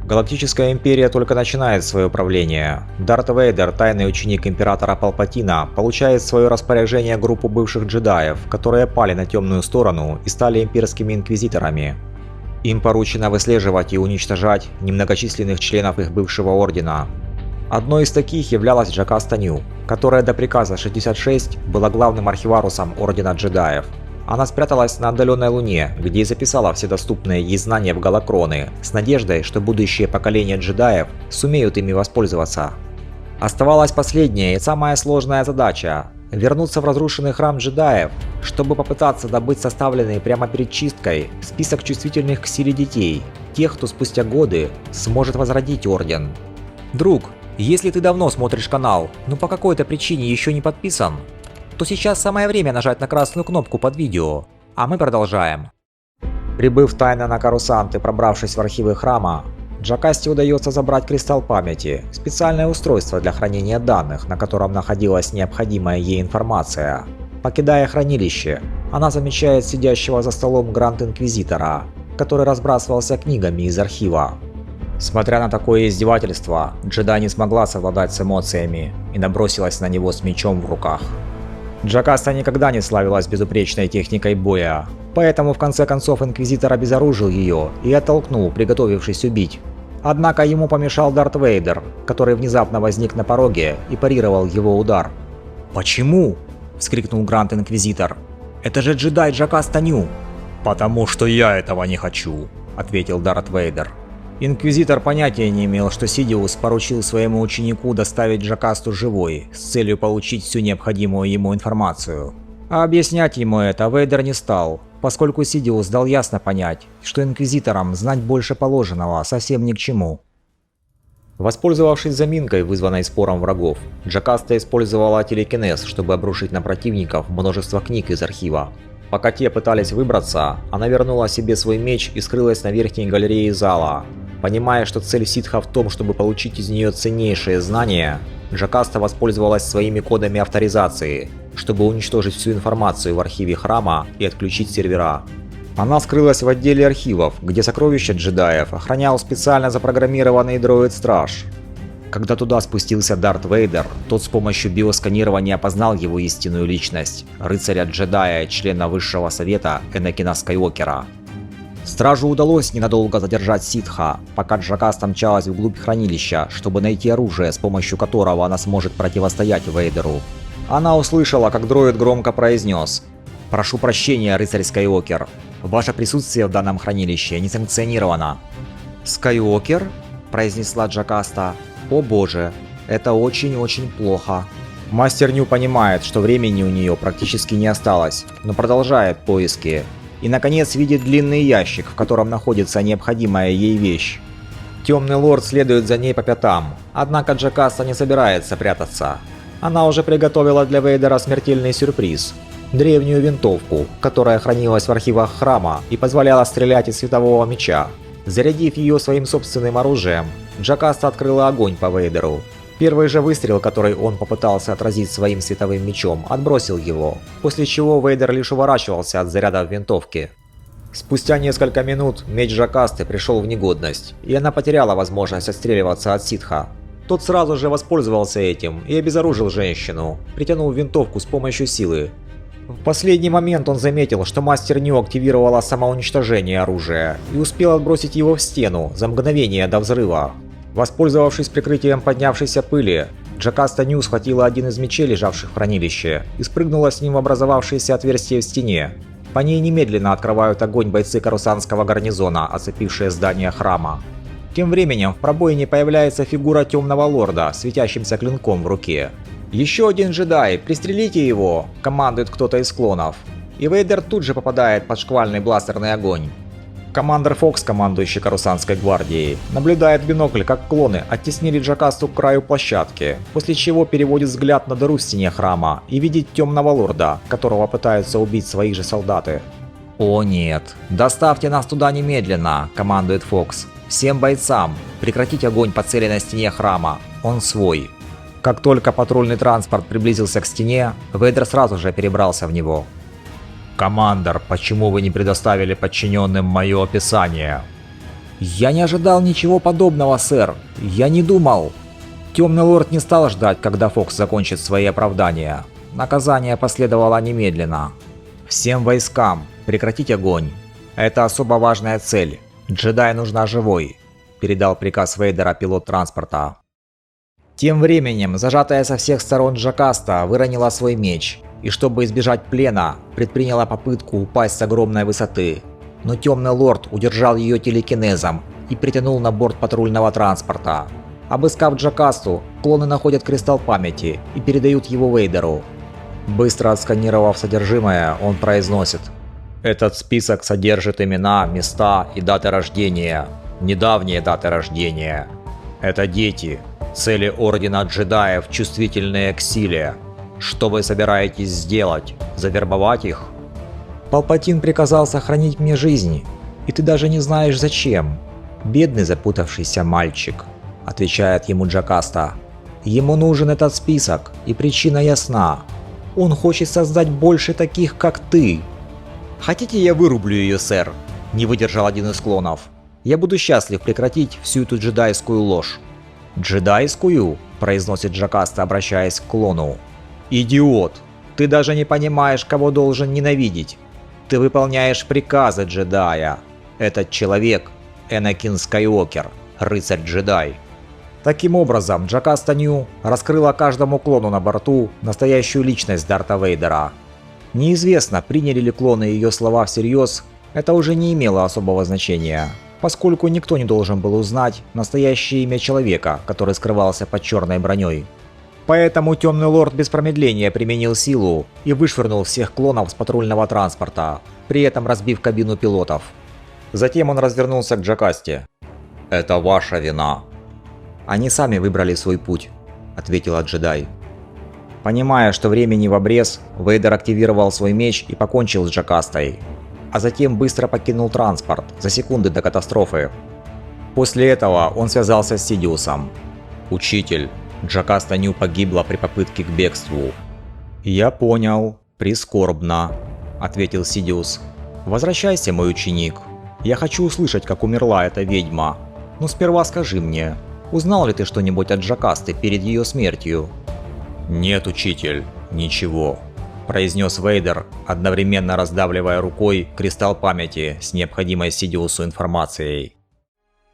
Галактическая империя только начинает свое правление. Дарт Вейдер, тайный ученик императора Палпатина, получает в свое распоряжение группу бывших джедаев, которые пали на темную сторону и стали имперскими инквизиторами. Им поручено выслеживать и уничтожать немногочисленных членов их бывшего ордена. Одной из таких являлась Джокаста Ню, которая до приказа 66 была главным архиварусом Ордена Джедаев. Она спряталась на отдаленной Луне, где и записала все доступные ей знания в голокроны, с надеждой, что будущее поколение джедаев сумеют ими воспользоваться. Оставалась последняя и самая сложная задача – вернуться в разрушенный храм джедаев, чтобы попытаться добыть составленный прямо перед чисткой список чувствительных к силе детей, тех, кто спустя годы сможет возродить Орден. Друг, если ты давно смотришь канал, но по какой-то причине еще не подписан, то сейчас самое время нажать на красную кнопку под видео, а мы продолжаем. Прибыв тайно на Корусант и пробравшись в архивы храма, Джокасте удается забрать кристалл памяти, специальное устройство для хранения данных, на котором находилась необходимая ей информация. Покидая хранилище, она замечает сидящего за столом Гранд-Инквизитора, который разбрасывался книгами из архива. Смотря на такое издевательство, джедай не смогла совладать с эмоциями и набросилась на него с мечом в руках. Джокаста никогда не славилась безупречной техникой боя, поэтому в конце концов Инквизитор обезоружил ее и оттолкнул, приготовившись убить. Однако ему помешал Дарт Вейдер, который внезапно возник на пороге и парировал его удар. «Почему?» – вскрикнул Гранд-Инквизитор. «Это же джедай Джокаста Ню!» «Потому что я этого не хочу», – ответил Дарт Вейдер. Инквизитор понятия не имел, что Сидиус поручил своему ученику доставить Джокасту живой, с целью получить всю необходимую ему информацию. А объяснять ему это Вейдер не стал, поскольку Сидиус дал ясно понять, что Инквизиторам знать больше положенного совсем ни к чему. Воспользовавшись заминкой, вызванной спором врагов, Джокаста использовала телекинез, чтобы обрушить на противников множество книг из архива. Пока те пытались выбраться, она вернула себе свой меч и скрылась на верхней галерее зала. Понимая, что цель ситха в том, чтобы получить из нее ценнейшие знания, Джокаста воспользовалась своими кодами авторизации, чтобы уничтожить всю информацию в архиве храма и отключить сервера. Она скрылась в отделе архивов, где сокровища джедаев охранял специально запрограммированный дроид-страж. Когда туда спустился Дарт Вейдер, тот с помощью биосканирования опознал его истинную личность – рыцаря-джедая, члена Высшего Совета Энакина Скайуокера. Стражу удалось ненадолго задержать ситха, пока Джокаста мчалась вглубь хранилища, чтобы найти оружие, с помощью которого она сможет противостоять Вейдеру. Она услышала, как дроид громко произнес: «Прошу прощения, рыцарь Скайуокер. Ваше присутствие в данном хранилище не санкционировано». «Скайуокер?» – произнесла Джокаста. «О боже, это очень-очень плохо». Мастер Ню понимает, что времени у нее практически не осталось, но продолжает поиски. И наконец видит длинный ящик, в котором находится необходимая ей вещь. Темный лорд следует за ней по пятам, однако Джокаста не собирается прятаться. Она уже приготовила для Вейдера смертельный сюрприз – древнюю винтовку, которая хранилась в архивах храма и позволяла стрелять из светового меча. Зарядив ее своим собственным оружием, Джокаста открыла огонь по Вейдеру. Первый же выстрел, который он попытался отразить своим световым мечом, отбросил его, после чего Вейдер лишь уворачивался от заряда в винтовке. Спустя несколько минут меч Джокасты пришел в негодность, и она потеряла возможность отстреливаться от ситха. Тот сразу же воспользовался этим и обезоружил женщину, притянув винтовку с помощью силы. В последний момент он заметил, что мастер Ню активировала самоуничтожение оружия и успел отбросить его в стену за мгновение до взрыва. Воспользовавшись прикрытием поднявшейся пыли, Джокаста Ню схватила один из мечей, лежавших в хранилище, и спрыгнула с ним в образовавшееся отверстие в стене. По ней немедленно открывают огонь бойцы Корусантского гарнизона, оцепившие здание храма. Тем временем в пробоине появляется фигура Темного Лорда, светящимся клинком в руке. «Еще один джедай, пристрелите его!» – командует кто-то из клонов. И Вейдер тут же попадает под шквальный бластерный огонь. Командор Фокс, командующий Корусантской гвардией, наблюдает в бинокль, как клоны оттеснили Джокасту к краю площадки, после чего переводит взгляд на дыру в стене храма и видит Темного Лорда, которого пытаются убить свои же солдаты. «О нет! Доставьте нас туда немедленно!» – командует Фокс. «Всем бойцам! Прекратить огонь по цели на стене храма! Он свой!» Как только патрульный транспорт приблизился к стене, Вейдер сразу же перебрался в него. «Командор, почему вы не предоставили подчиненным мое описание?» «Я не ожидал ничего подобного, сэр. Я не думал». Темный лорд не стал ждать, когда Фокс закончит свои оправдания. Наказание последовало немедленно. «Всем войскам прекратить огонь. Это особо важная цель. Джедай нужна живой», – передал приказ Вейдера пилот транспорта. Тем временем, зажатая со всех сторон Джокаста выронила свой меч и, чтобы избежать плена, предприняла попытку упасть с огромной высоты. Но Темный лорд удержал ее телекинезом и притянул на борт патрульного транспорта. Обыскав Джокасту, клоны находят кристалл памяти и передают его Вейдеру. Быстро отсканировав содержимое, он произносит: «Этот список содержит имена, места и даты рождения, недавние даты рождения. Это дети, цели Ордена Джедаев, чувствительные к силе. Что вы собираетесь сделать? Завербовать их?» «Палпатин приказал сохранить мне жизнь, и ты даже не знаешь зачем. Бедный запутавшийся мальчик», — отвечает ему Джокаста. «Ему нужен этот список, и причина ясна. Он хочет создать больше таких, как ты». «Хотите, я вырублю ее, сэр?» – не выдержал один из клонов. «Я буду счастлив прекратить всю эту джедайскую ложь». «Джедайскую?» – произносит Джокаста, обращаясь к клону. «Идиот! Ты даже не понимаешь, кого должен ненавидеть. Ты выполняешь приказы джедая. Этот человек – Энакин Скайуокер, рыцарь-джедай». Таким образом, Джокаста Нью раскрыла каждому клону на борту настоящую личность Дарта Вейдера. Неизвестно, приняли ли клоны ее слова всерьез, это уже не имело особого значения, поскольку никто не должен был узнать настоящее имя человека, который скрывался под черной броней. Поэтому Темный лорд без промедления применил силу и вышвырнул всех клонов с патрульного транспорта, при этом разбив кабину пилотов. Затем он развернулся к Джокасте. «Это ваша вина». «Они сами выбрали свой путь», — ответила джедай. Понимая, что времени в обрез, Вейдер активировал свой меч и покончил с Джокастой, а затем быстро покинул транспорт за секунды до катастрофы. После этого он связался с Сидиусом. «Учитель, Джокаста Нью погибла при попытке к бегству». «Я понял. Прискорбно», — ответил Сидиус. «Возвращайся, мой ученик. Я хочу услышать, как умерла эта ведьма. Но сперва скажи мне, узнал ли ты что-нибудь от Джокасты перед ее смертью?» «Нет, учитель, ничего», – произнес Вейдер, одновременно раздавливая рукой кристалл памяти с необходимой Сидиусу информацией.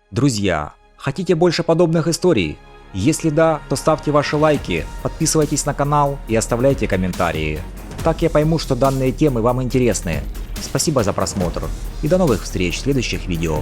Друзья, хотите больше подобных историй? Если да, то ставьте ваши лайки, подписывайтесь на канал и оставляйте комментарии. Так я пойму, что данные темы вам интересны. Спасибо за просмотр и до новых встреч в следующих видео.